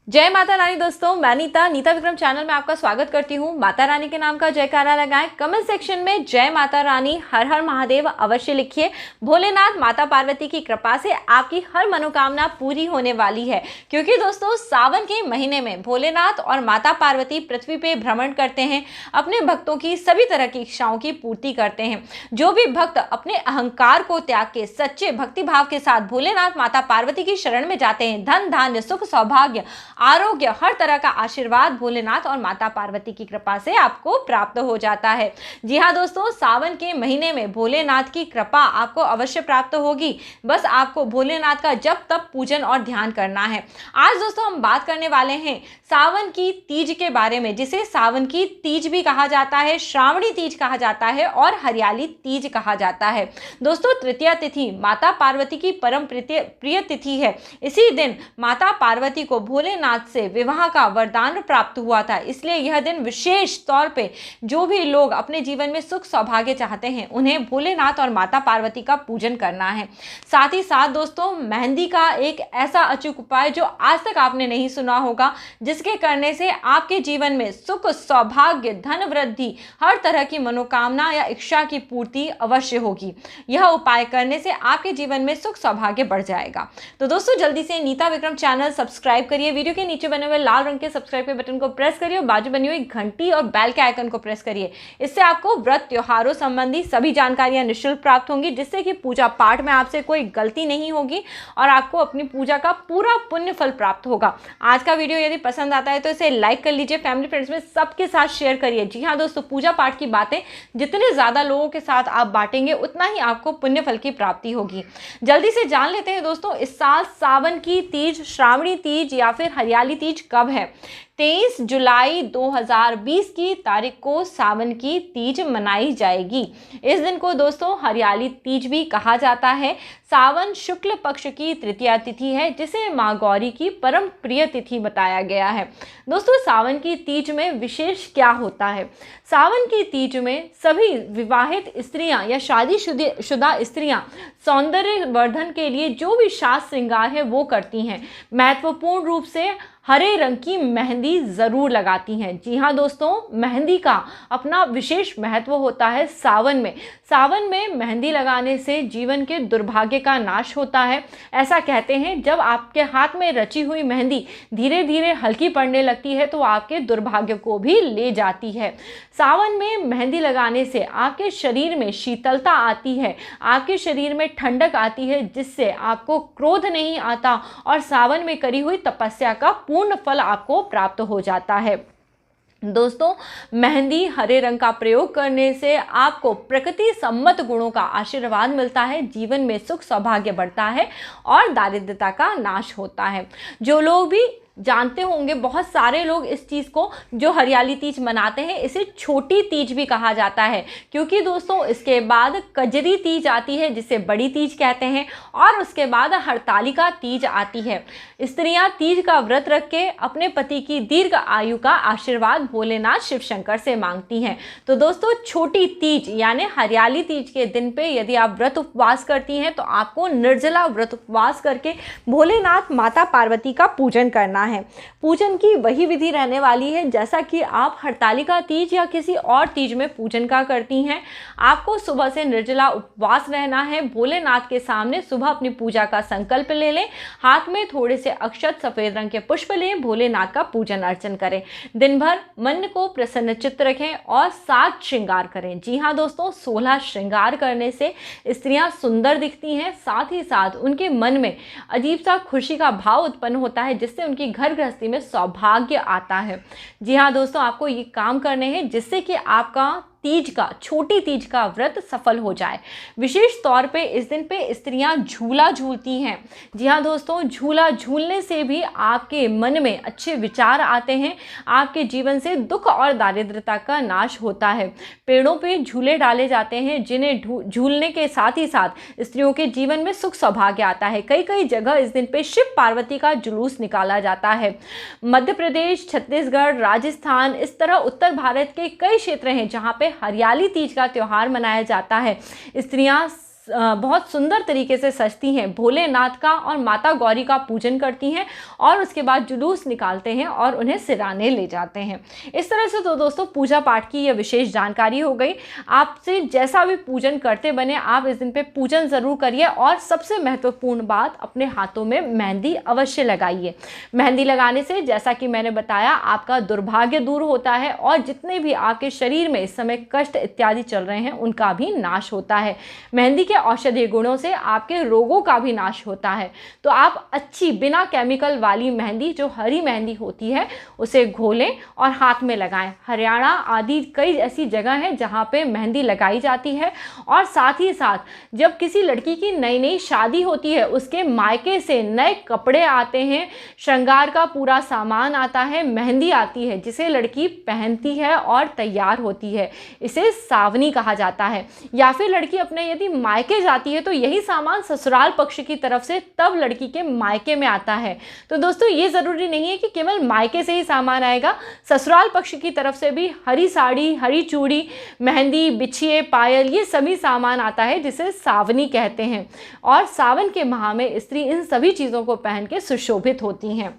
जय माता रानी दोस्तों, मैं नीता विक्रम चैनल में आपका स्वागत करती हूँ। माता रानी के नाम का जयकारा लगाएं। कमेंट सेक्शन में जय माता रानी, हर हर महादेव अवश्य लिखिए। भोलेनाथ माता पार्वती की कृपा से आपकी हर मनोकामना पूरी होने वाली है, क्योंकि दोस्तों सावन के महीने में भोलेनाथ और माता पार्वती पृथ्वी पे भ्रमण करते हैं, अपने भक्तों की सभी तरह की इच्छाओं की पूर्ति करते हैं। जो भी भक्त अपने अहंकार को त्याग के सच्चे भक्ति भाव के साथ भोलेनाथ माता पार्वती की शरण में जाते हैं, धन धान्य सुख सौभाग्य आरोग्य हर तरह का आशीर्वाद भोलेनाथ और माता पार्वती की कृपा से आपको प्राप्त हो जाता है। जी हाँ दोस्तों, सावन के महीने में भोलेनाथ की कृपा आपको अवश्य प्राप्त होगी। बस आपको भोलेनाथ का जब तब पूजन और ध्यान करना है। आज दोस्तों हम बात करने वाले हैं सावन की तीज के बारे में, जिसे सावन की तीज भी कहा जाता है, श्रावणी तीज कहा जाता है और हरियाली तीज कहा जाता है। दोस्तों तृतीया तिथि माता पार्वती की परम प्रिय तिथि है। इसी दिन माता पार्वती को भोलेनाथ से विवाह का वरदान प्राप्त हुआ था, इसलिए यह दिन विशेष तौर पे जो भी लोग अपने जीवन में सुख सौभाग्य चाहते हैं उन्हें भोलेनाथ और माता पार्वती का पूजन करना है। साथ ही साथ दोस्तों मेहंदी का एक ऐसा अचूक उपाय जो आज तक आपने नहीं सुना होगा, जिसके करने से आपके जीवन में सुख सौभाग्य धन वृद्धि हर तरह की मनोकामना या इच्छा की पूर्ति अवश्य होगी। यह उपाय करने से आपके जीवन में सुख सौभाग्य बढ़ जाएगा। तो दोस्तों जल्दी से नीता विक्रम चैनल सब्सक्राइब करिए, वीडियो के नीचे बने हुए लाल रंग के सब्सक्राइब के बटन को प्रेस करिए और बाजू बनी हुई घंटी और बेल के आइकन को प्रेस करिए। इससे आपको व्रत त्योहारों संबंधी सभी जानकारियां निःशुल्क प्राप्त होंगी, जिससे कि पूजा पाठ में आपसे कोई गलती नहीं होगी और आपको अपनी पूजा का पूरा पुण्य फल प्राप्त होगा। आज का वीडियो यदि पसंद आता है तो इसे लाइक कर लीजिए, फैमिली फ्रेंड्स में सबके साथ शेयर करिए। जी हाँ दोस्तों, पूजा पाठ की बातें जितने ज्यादा लोगों के साथ आप बांटेंगे उतना ही आपको पुण्य फल की प्राप्ति होगी। जल्दी से जान लेते हैं दोस्तों इस साल सावन की तीज, श्रावणी तीज या फिर हरियाली तीज कब है। 23 जुलाई 2020 की तारीख को सावन की तीज मनाई जाएगी। इस दिन को दोस्तों हरियाली तीज भी कहा जाता है। सावन शुक्ल पक्ष की तृतीया तिथि है, जिसे माँ गौरी की परम प्रिय तिथि बताया गया है। दोस्तों सावन की तीज में विशेष क्या होता है? सावन की तीज में सभी विवाहित स्त्रियां या शादीशुदा स्त्रियां सौंदर्य वर्धन के लिए जो भी साज श्रृंगार है वो करती हैं। महत्वपूर्ण रूप से हरे रंग की मेहंदी ज़रूर लगाती हैं। जी हाँ दोस्तों, मेहंदी का अपना विशेष महत्व होता है सावन में। सावन में मेहंदी लगाने से जीवन के दुर्भाग्य का नाश होता है। ऐसा कहते हैं जब आपके हाथ में रची हुई मेहंदी धीरे धीरे हल्की पड़ने लगती है तो आपके दुर्भाग्य को भी ले जाती है। सावन में मेहंदी लगाने से आपके शरीर में शीतलता आती है, आपके शरीर में ठंडक आती है, जिससे आपको क्रोध नहीं आता और सावन में करी हुई तपस्या का पूर्ण फल आपको प्राप्त हो जाता है। दोस्तों मेहंदी हरे रंग का प्रयोग करने से आपको प्रकृति सम्मत गुणों का आशीर्वाद मिलता है, जीवन में सुख सौभाग्य बढ़ता है और दारिद्रता का नाश होता है। जो लोग भी जानते होंगे, बहुत सारे लोग इस चीज़ को जो हरियाली तीज मनाते हैं इसे छोटी तीज भी कहा जाता है, क्योंकि दोस्तों इसके बाद कजरी तीज आती है जिसे बड़ी तीज कहते हैं और उसके बाद हरतालिका तीज आती है। स्त्रियां तीज का व्रत रख के अपने पति की दीर्घ आयु का आशीर्वाद भोलेनाथ शिव शंकर से मांगती हैं। तो दोस्तों छोटी तीज यानी हरियाली तीज के दिन पे यदि आप व्रत उपवास करती हैं तो आपको निर्जला व्रत उपवास करके भोलेनाथ माता पार्वती का पूजन करना है। पूजन की वही विधि रहने वाली है जैसा कि आप हरतालिका तीज या किसी और तीज में पूजन का करती हैं। आपको सुबह से निर्जला उपवास रहना है। भोलेनाथ के सामने सुबह अपनी पूजा का संकल्प ले लें, हाथ में थोड़े से अक्षत सफेद रंग के पुष्प लें, भोलेनाथ का पूजन अर्चन करें। दिन भर मन को प्रसन्न चित्त रखें और 7 श्रृंगार करें। जी हाँ दोस्तों, 16 श्रृंगार करने से स्त्रियां सुंदर दिखती हैं, साथ ही साथ उनके मन में अजीब सा खुशी का भाव उत्पन्न होता है, जिससे उनकी घर गृहस्थी में सौभाग्य आता है। जी हाँ दोस्तों, आपको ये काम करने हैं जिससे कि आपका तीज का, छोटी तीज का व्रत सफल हो जाए। विशेष तौर पे इस दिन पे स्त्रियां झूला झूलती हैं। जी हाँ दोस्तों, झूला झूलने से भी आपके मन में अच्छे विचार आते हैं, आपके जीवन से दुख और दारिद्रता का नाश होता है। पेड़ों पे झूले डाले जाते हैं जिन्हें झूलने के साथ ही साथ स्त्रियों के जीवन में सुख सौभाग्य आता है। कई कई जगह इस दिन पे शिव पार्वती का जुलूस निकाला जाता है। मध्य प्रदेश, छत्तीसगढ़, राजस्थान, इस तरह उत्तर भारत के कई क्षेत्र हैं जहाँ पे हरियाली तीज का त्यौहार मनाया जाता है। स्त्रियां बहुत सुंदर तरीके से सजती हैं, भोलेनाथ का और माता गौरी का पूजन करती हैं और उसके बाद जुलूस निकालते हैं और उन्हें सिराने ले जाते हैं। इस तरह से तो दोस्तों पूजा पाठ की यह विशेष जानकारी हो गई। आपसे जैसा भी पूजन करते बने आप इस दिन पे पूजन ज़रूर करिए और सबसे महत्वपूर्ण बात, अपने हाथों में मेहंदी अवश्य लगाइए। मेहंदी लगाने से जैसा कि मैंने बताया आपका दुर्भाग्य दूर होता है और जितने भी आपके शरीर में इस समय कष्ट इत्यादि चल रहे हैं उनका भी नाश होता है। मेहंदी के औषधीय गुणों से आपके रोगों का भी नाश होता है। तो आप अच्छी बिना केमिकल वाली मेहंदी, जो हरी मेहंदी होती है, उसे घोलें और हाथ में लगाएं। हरियाणा आदि कई ऐसी जगह हैं जहां पे मेहंदी लगाई जाती है। और साथ ही साथ जब किसी लड़की की नई नई शादी होती है, उसके मायके से नए कपड़े आते हैं, श्रृंगार का पूरा सामान आता है, मेहंदी आती है जिसे लड़की पहनती है और तैयार होती है, इसे सावनी कहा जाता है। या फिर लड़की अपने यदि मायके जाती है तो यही सामान ससुराल पक्ष की तरफ से तब लड़की के मायके में आता है। तो दोस्तों ये ज़रूरी नहीं है कि केवल मायके से ही सामान आएगा, ससुराल पक्ष की तरफ से भी हरी साड़ी, हरी चूड़ी, मेहंदी, बिछिए, पायल, ये सभी सामान आता है जिसे सावनी कहते हैं। और सावन के माह में स्त्री इन सभी चीज़ों को पहन के सुशोभित होती हैं।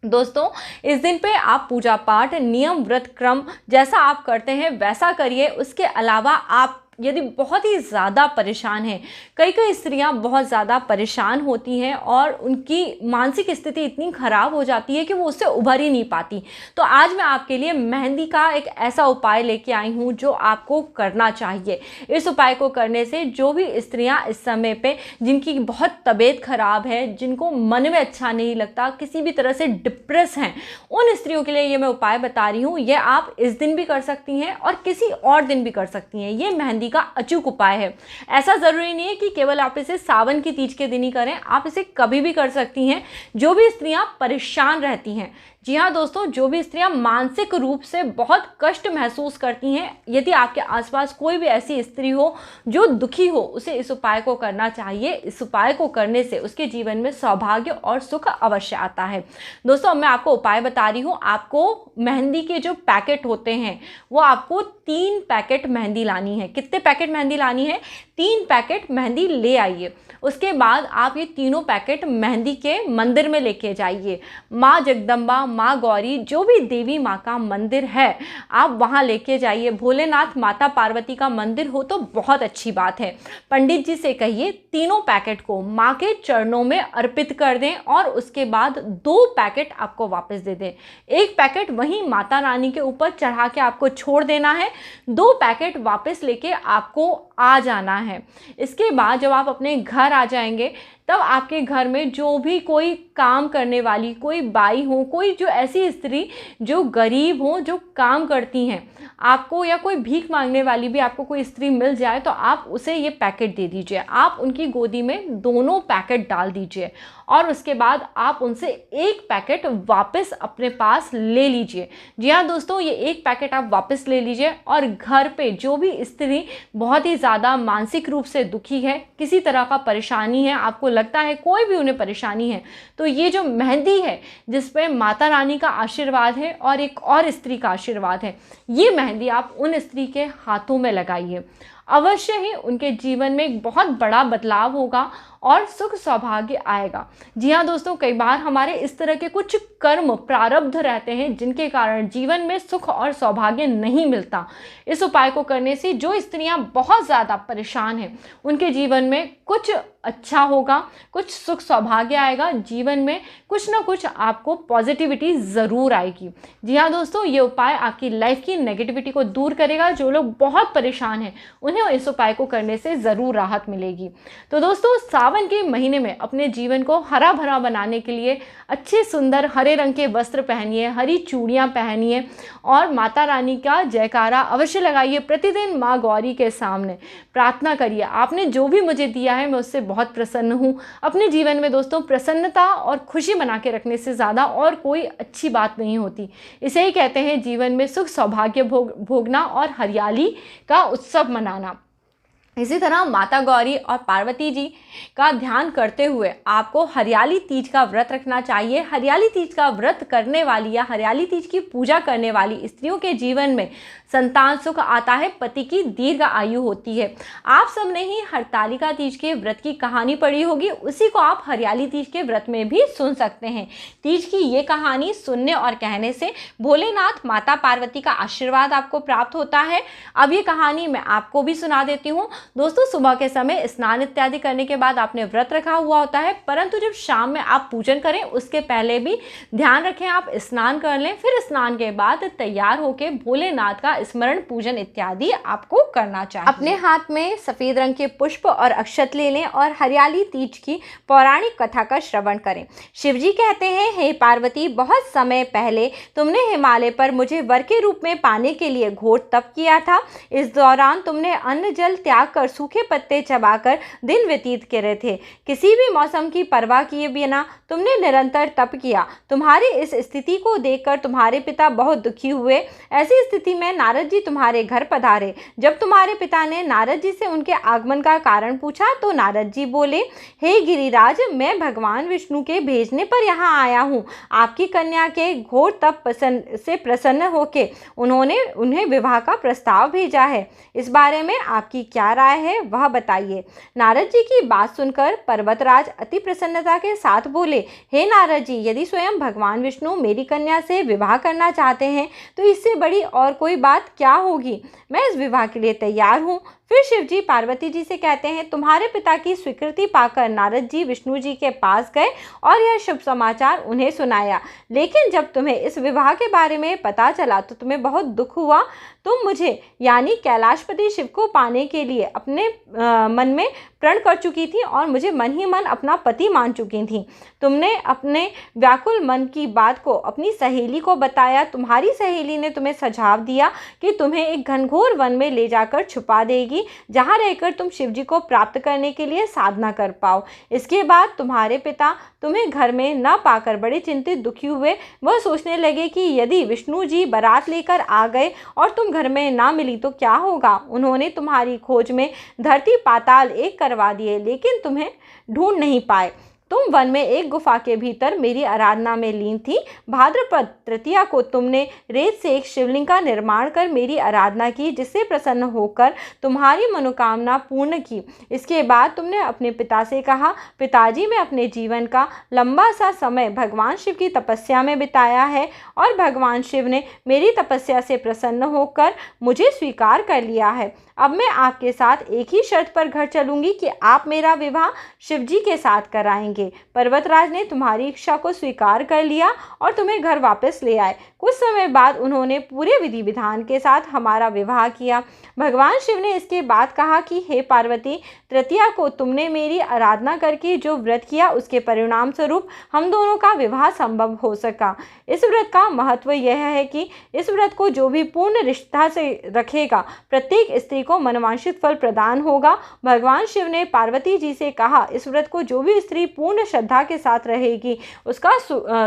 दोस्तों इस दिन पे आप पूजा पाठ, नियम, व्रत, क्रम जैसा आप करते हैं वैसा करिए। उसके अलावा आप यदि बहुत ही ज़्यादा परेशान हैं, कई स्त्रियां बहुत ज़्यादा परेशान होती हैं और उनकी मानसिक स्थिति इतनी ख़राब हो जाती है कि वो उससे उभर ही नहीं पाती, तो आज मैं आपके लिए मेहंदी का एक ऐसा उपाय लेके आई हूँ जो आपको करना चाहिए। इस उपाय को करने से जो भी स्त्रियां इस समय पे जिनकी बहुत तबीयत ख़राब है, जिनको मन में अच्छा नहीं लगता, किसी भी तरह से डिप्रेस हैं, उन स्त्रियों के लिए ये मैं उपाय बता रही हूँ। ये आप इस दिन भी कर सकती हैं और किसी और दिन भी कर सकती हैं। ये मेहंदी का अचूक उपाय है। ऐसा जरूरी नहीं है कि केवल आप इसे सावन की तीज के दिन ही करें, आप इसे कभी भी कर सकती हैं। जो भी स्त्रियां परेशान रहती हैं, जी हाँ दोस्तों, जो भी स्त्रियां मानसिक रूप से बहुत कष्ट महसूस करती हैं, यदि आपके आसपास कोई भी ऐसी स्त्री हो जो दुखी हो, उसे इस उपाय को करना चाहिए। इस उपाय को करने से उसके जीवन में सौभाग्य और सुख अवश्य आता है। दोस्तों अब मैं आपको उपाय बता रही हूँ। आपको मेहंदी के जो पैकेट होते हैं वो आपको 3 पैकेट मेहंदी लानी है। कितने पैकेट मेहंदी लानी है? 3 पैकेट मेहंदी ले आइए। उसके बाद आप ये तीनों पैकेट मेहंदी के मंदिर में लेके जाइए। माँ जगदम्बा, माँ गौरी, जो भी देवी माँ का मंदिर है आप वहाँ लेके जाइए। भोलेनाथ, माता पार्वती का मंदिर हो तो बहुत अच्छी बात है। पंडित जी से कहिए तीनों पैकेट को माँ के चरणों में अर्पित कर दें और उसके बाद 2 पैकेट आपको वापस दे दें। 1 पैकेट वहीं माता रानी के ऊपर चढ़ा के आपको छोड़ देना है, 2 पैकेट वापस लेके आपको आ जाना है। इसके बाद जब आप अपने घर आ जाएंगे तब आपके घर में जो भी कोई काम करने वाली कोई बाई हो, कोई जो ऐसी स्त्री जो गरीब हो, जो काम करती हैं आपको, या कोई भीख मांगने वाली भी आपको कोई स्त्री मिल जाए तो आप उसे ये पैकेट दे दीजिए। आप उनकी गोदी में दोनों पैकेट डाल दीजिए और उसके बाद आप उनसे 1 पैकेट वापस अपने पास ले लीजिए। जी हाँ दोस्तों, ये 1 पैकेट आप वापस ले लीजिए और घर पे जो भी स्त्री बहुत ही ज़्यादा मानसिक रूप से दुखी है, किसी तरह का परेशानी है, आपको लगता है कोई भी उन्हें परेशानी है, तो ये जो मेहंदी है जिसपे माता रानी का आशीर्वाद है और एक और स्त्री का आशीर्वाद है, ये मेहंदी आप उन स्त्री के हाथों में लगाइए। अवश्य ही उनके जीवन में एक बहुत बड़ा बदलाव होगा और सुख सौभाग्य आएगा। जी हाँ दोस्तों, कई बार हमारे इस तरह के कुछ कर्म प्रारब्ध रहते हैं जिनके कारण जीवन में सुख और सौभाग्य नहीं मिलता। इस उपाय को करने से जो स्त्रियां बहुत ज़्यादा परेशान हैं उनके जीवन में कुछ अच्छा होगा, कुछ सुख सौभाग्य आएगा, जीवन में कुछ ना कुछ आपको पॉजिटिविटी ज़रूर आएगी। जी हाँ दोस्तों, ये उपाय आपकी लाइफ की नेगेटिविटी को दूर करेगा। जो लोग बहुत परेशान हैं उन्हें इस उपाय को करने से ज़रूर राहत मिलेगी। तो दोस्तों सावन के महीने में अपने जीवन को हरा भरा बनाने के लिए अच्छे सुंदर हरे रंग के वस्त्र पहनिए, हरी चूड़ियाँ पहनिए और माता रानी का जयकारा अवश्य लगाइए। प्रतिदिन माँ गौरी के सामने प्रार्थना करिए, आपने जो भी मुझे दिया है मैं उससे बहुत प्रसन्न हूँ। अपने जीवन में दोस्तों प्रसन्नता और खुशी बना के रखने से ज़्यादा और कोई अच्छी बात नहीं होती। इसे ही कहते हैं जीवन में सुख सौभाग्य भोगना और हरियाली का उत्सव मनाना। इसी तरह माता गौरी और पार्वती जी का ध्यान करते हुए आपको हरियाली तीज का व्रत रखना चाहिए। हरियाली तीज का व्रत करने वाली या हरियाली तीज की पूजा करने वाली स्त्रियों के जीवन में संतान सुख आता है, पति की दीर्घ आयु होती है। आप सब ने ही हरतालिका तीज के व्रत की कहानी पढ़ी होगी, उसी को आप हरियाली तीज के व्रत में भी सुन सकते हैं। तीज की ये कहानी सुनने और कहने से भोलेनाथ माता पार्वती का आशीर्वाद आपको प्राप्त होता है। अब ये कहानी मैं आपको भी सुना देती हूँ। दोस्तों, सुबह के समय स्नान इत्यादि करने के बाद आपने व्रत रखा हुआ होता है, परंतु जब शाम में आप पूजन करें उसके पहले भी ध्यान रखें आप स्नान कर लें। फिर स्नान के बाद तैयार होकर भोलेनाथ का स्मरण पूजन इत्यादि आपको करना चाहिए। अपने हाथ में सफेद रंग के पुष्प और अक्षत ले लें और हरियाली तीज की पौराणिक कथा का श्रवण करें। शिवजी कहते हैं, हे पार्वती, बहुत समय पहले तुमने हिमालय पर मुझे वर के रूप में पाने के लिए घोर तप किया था। इस दौरान तुमने अन्न जल त्याग कर सूखे पत्ते चबाकर दिन व्यतीत करे थे। किसी भी मौसम की परवाह किए बिना तुमने निरंतर तप किया। तुम्हारी इस स्थिति को देखकर तुम्हारे पिता बहुत दुखी हुए। ऐसी स्थिति में नारद जी तुम्हारे घर पधारे। जब तुम्हारे पिता ने नारद जी से उनके आगमन का कारण पूछा तो नारद जी बोले, हे गिरिराज, मैं भगवान विष्णु के भेजने पर यहाँ आया हूँ। आपकी कन्या के घोर तप से प्रसन्न होकर उन्होंने उन्हें विवाह का प्रस्ताव भेजा है। इस बारे में आपकी क्या राय है, वह बताइए। नारद जी की बात सुनकर पर्वतराज अति प्रसन्नता के साथ बोले, हे नारद जी, यदि स्वयं भगवान विष्णु मेरी कन्या से विवाह करना चाहते हैं तो इससे बड़ी और कोई बात क्या होगी। मैं इस विवाह के लिए तैयार हूँ। फिर शिवजी पार्वती जी से कहते हैं, तुम्हारे पिता की स्वीकृति पाकर नारद जी विष्णु जी के पास गए और यह शुभ समाचार उन्हें सुनाया। लेकिन जब तुम्हें इस विवाह के बारे में पता चला तो तुम्हें बहुत दुख हुआ। तुम मुझे यानी कैलाशपति शिव को पाने के लिए अपने मन में प्रण कर चुकी थी और मुझे मन ही मन अपना पति मान चुकी थी। तुमने अपने व्याकुल मन की बात को अपनी सहेली को बताया। तुम्हारी सहेली ने तुम्हें सुझाव दिया कि तुम्हें एक घनघोर वन में ले जाकर छुपा देगी, जहां रहकर तुम शिवजी को प्राप्त करने के लिए साधना कर पाओ। इसके बाद तुम्हारे पिता तुम्हें घर में न पाकर बड़े चिंतित दुखी हुए। वह सोचने लगे कि यदि विष्णु जी बारात लेकर आ गए और तुम घर में ना मिली तो क्या होगा। उन्होंने तुम्हारी खोज में धरती पाताल एक करवा दिए, लेकिन तुम्हें ढूंढ नहीं पाए। तुम वन में एक गुफा के भीतर मेरी आराधना में लीन थी। भाद्रपद तृतीया को तुमने रेत से एक शिवलिंग का निर्माण कर मेरी आराधना की, जिससे प्रसन्न होकर तुम्हारी मनोकामना पूर्ण की। इसके बाद तुमने अपने पिता से कहा, पिताजी, मैं अपने जीवन का लंबा सा समय भगवान शिव की तपस्या में बिताया है और भगवान शिव ने मेरी तपस्या से प्रसन्न होकर मुझे स्वीकार कर लिया है। अब मैं आपके साथ एक ही शर्त पर घर चलूंगी कि आप मेरा विवाह शिवजी के साथ कराएंगे। पर्वतराज ने तुम्हारी इच्छा को स्वीकार कर लिया और तुम्हें घर वापस ले आए। कुछ समय बाद उन्होंने पूरे विधि विधान के साथ हमारा विवाह किया। भगवान शिव ने इसके बाद कहा कि हे पार्वती, तृतीया को तुमने मेरी आराधना करके जो व्रत किया उसके परिणाम स्वरूप हम दोनों का विवाह संभव हो सका। इस व्रत का महत्व यह है कि इस व्रत को जो भी पूर्ण निष्ठा से रखेगा, प्रत्येक स्त्री को मनवांछित फल प्रदान होगा। भगवान शिव ने पार्वती जी से कहा, इस व्रत को जो भी स्त्री पूर्ण श्रद्धा के साथ रहेगी उसका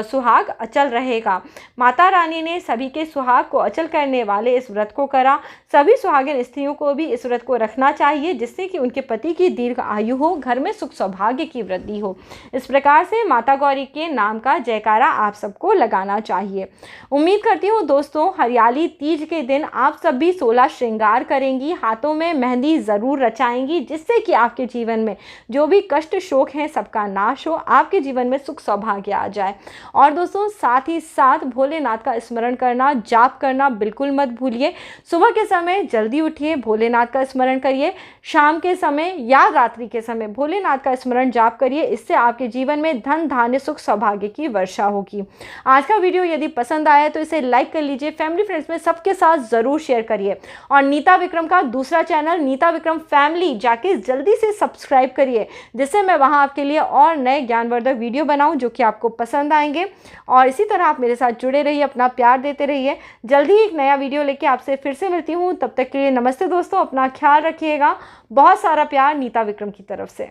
सुहाग अचल रहेगा। माता रानी ने सभी के सुहाग को अचल करने वाले इस व्रत को करा। सभी सुहागिन स्त्रियों को भी इस व्रत को रखना चाहिए, जिससे कि उनके पति की दीर्घ आयु हो, घर में सुख सौभाग्य की वृद्धि हो। इस प्रकार से माता गौरी के नाम का जयकारा आप सबको लगाना चाहिए। उम्मीद करती हूँ दोस्तों, हरियाली तीज के दिन आप सब भी 16 श्रृंगार करेंगी, हाथों में मेहंदी ज़रूर रचाएंगी, जिससे कि आपके जीवन में जो भी कष्ट शोक हैं सबका नाश हो, आपके जीवन में सुख सौभाग्य आ जाए। और दोस्तों, साथ ही साथ भोलेनाथ का स्मरण करना, जाप करना बिल्कुल मत भूलिए। सुबह के समय जल्दी उठिए, भोलेनाथ का स्मरण करिए। शाम के समय या रात्रि के समय भोलेनाथ का स्मरण जाप करिए। इससे आपके जीवन में धन धान्य सुख सौभाग्य की वर्षा होगी। आज का वीडियो यदि पसंद आया तो इसे लाइक कर लीजिए, फैमिली फ्रेंड्स में सबके साथ ज़रूर शेयर करिए। और नीता विक्रम का दूसरा चैनल नीता विक्रम फैमिली जाके जल्दी से सब्सक्राइब करिए, जिससे मैं वहाँ आपके लिए और नए ज्ञानवर्धक वीडियो बनाऊँ जो कि आपको पसंद आएंगे। और इसी तरह आप मेरे साथ जुड़े रहिए, अपना प्यार देते रहिए। जल्दी ही एक नया वीडियो लेके आपसे फिर से मिलती हूँ। तब तक के लिए नमस्ते दोस्तों, अपना ख्याल रखिएगा। बहुत सारा प्यार नीता विक्रम की तरफ से।